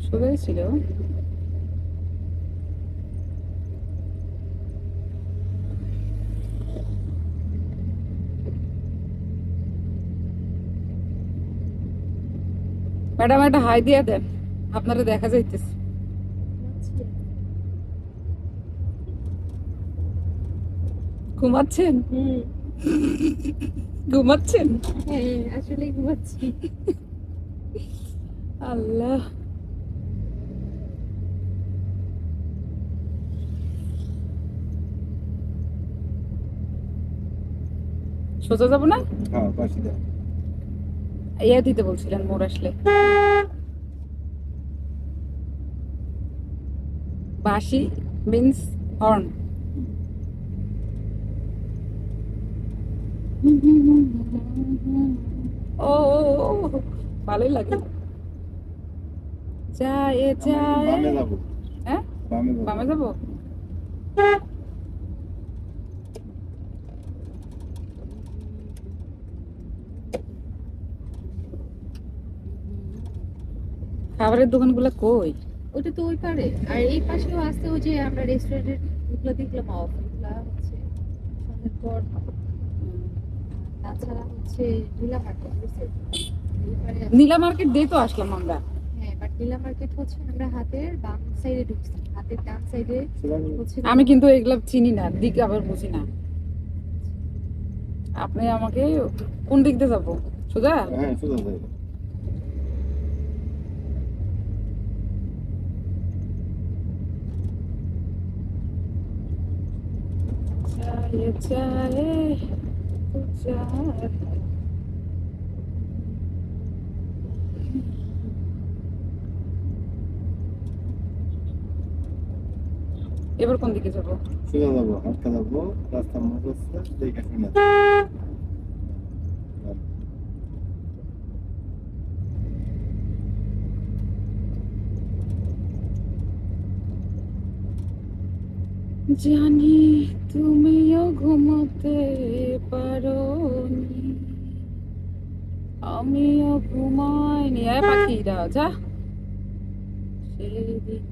সোজাই ছিল। ম্যাডাম একটা হাই দিয়া দেন, আপনারা দেখা যাইতেছে। ঘুমাচ্ছেন? ঘুমাচ্ছেন? হ্যাঁ আসলে ঘুমাচ্ছি। আল্লাহ, সোজা যাবো না? হ্যাঁ পাশে দাও। ইয়া দিতে বলছিলেন মোর আসলে। বাঁশি মিন্স হর্ন। ও ভালোই লাগে। যায় যায়। বামে যাবো। হ্যাঁ বামে যাবো। বামে যাবো। খাবারের দোকানগুলো কই? ওটা তো ওই পারে, আর এই পাশেও আছে ওই যে আমরা রেস্টুরেন্টের ওগুলো দেখলাম অফ, ওগুলা হচ্ছে সন্ধ্যের পর। তাছাড়া হচ্ছে নীলা মার্কেট এই পারে আছে। নীলা মার্কেট দিয়ে তো আসলাম আমরা। হ্যাঁ বাট নীলা মার্কেট হচ্ছে আমরা হাতের বাম সাইডে ঢুকছি, হাতের ডান সাইডে হচ্ছে। আমি কিন্তু এগুলা চিনি না, দিক আবার বুঝি না। আপনি আমাকে কোন দিক দিয়ে যাবো? সোজা? হ্যাঁ সোজা যাই। যায় যায় যায়। এবার কোন দিকে যাবো? সোজা যাবো, হাঁটতে যাবো, রাস্তার মধ্যে আছে দেখে শুনে। জানি তুমিও ঘুমাতে পারোনি, আমিও ঘুমাইনি। আয় পাখিরা যা। সেদিন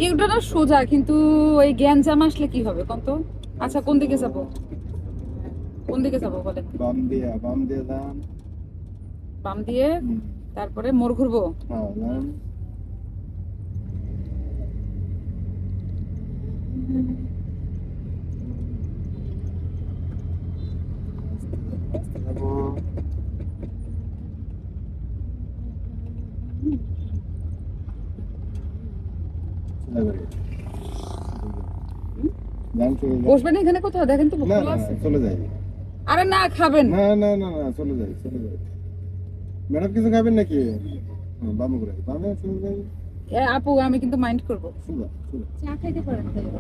এগুলো না সোজা, কিন্তু ওই গ্যাঞ্জাম আসলে কি হবে কোন তো? আচ্ছা কোন দিকে যাবো? কোন দিকে যাবো বলেন? বাম দিয়ে যান। বাম দিয়ে, তারপরে মোড় ঘুরবো। হ্যাঁ যান। রাস্তা যাবো। সোজা করে। যান চলে যান। বসবেন এখানে কোথাও? দেখেন তো না খোলা না আছে। চলে যাই। আরে না, খাবেন? না না না না চলে যাই চলে যাই। ম্যাডাম কিছু খাবেন নাকি? বামে ঘুরাই, বামে চলে যাই। এ আপু আমি কিন্তু মাইন্ড করবো। সোজা সোজা। চা খাইতে পারেন তাহলে।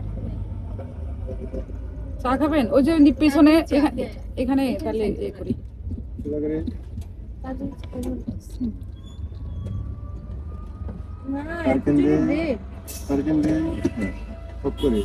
চা খাবেন? ওই যে পেছনে এখানে তাহলে এ করি। সোজা করে। না পার্কিং একটু দিয়ে দে। পার্কিং দিয়ে সব করে